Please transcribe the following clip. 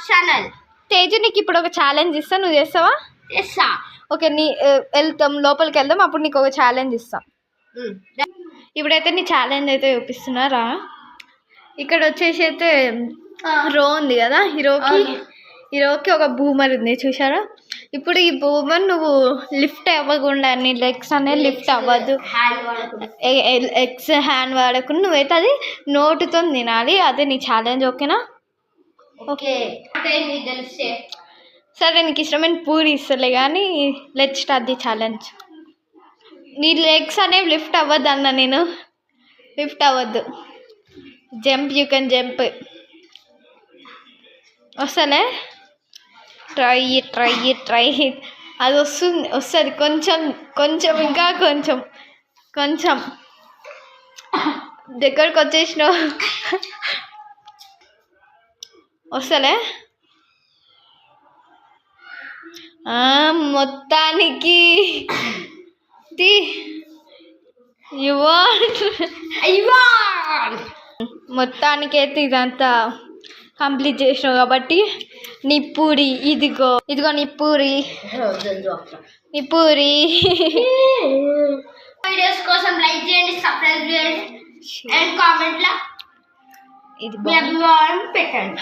Channel. Teju నీకు ఇప్పుడు ఒక ఛాలెంజ్ ఇస్తా, నువ్వు చేస్తావా? చేస్తా. ఓకే, వెళ్తాం లోపలికి వెళ్దాం, అప్పుడు నీకు ఒక ఛాలెంజ్ ఇస్తాం. ఇప్పుడైతే నీ ఛాలెంజ్ అయితే చూపిస్తున్నారా. ఇక్కడ వచ్చేసి అయితే రో ఉంది కదా, హీరోకి ఒక బూమర్ ఉంది చూసారా. ఇప్పుడు ఈ బూమర్ నువ్వు లిఫ్ట్ అవ్వకుండా, నీ లెగ్స్ అనేది లిఫ్ట్ అవ్వద్దు, ఎగ్స్ హ్యాండ్ వాడకుండా నువ్వైతే అది నోటుతో తినాలి. అదే నీ ఛాలెంజ్. ఓకేనా? ఓకే. సరే, నీకు ఇష్టమైన పూరి ఇస్తలే కానీ లెట్స్ స్టార్ట్ ది ఛాలెంజ్. నీ లెగ్స్ అనేవి లిఫ్ట్ అవ్వద్దు అన్న, నేను లిఫ్ట్ అవ్వద్దు. Jump, you can jump. వస్తలే, ట్రై. అది వస్తుంది కొంచెం ఇంకా కొంచెం దగ్గరకు వచ్చేసినావు. వస్తలే, మొత్తానికి మొత్తానికైతే ఇదంతా కంప్లీట్ చేసినావు కాబట్టి నీ పూరి ఇదిగో నీ పూరి. వీడియోస్ కోసం లైక్ చేయండి, సబ్స్క్రైబ్ చేయండి అండ్ కామెంట్లో ఇది పెట్టండి.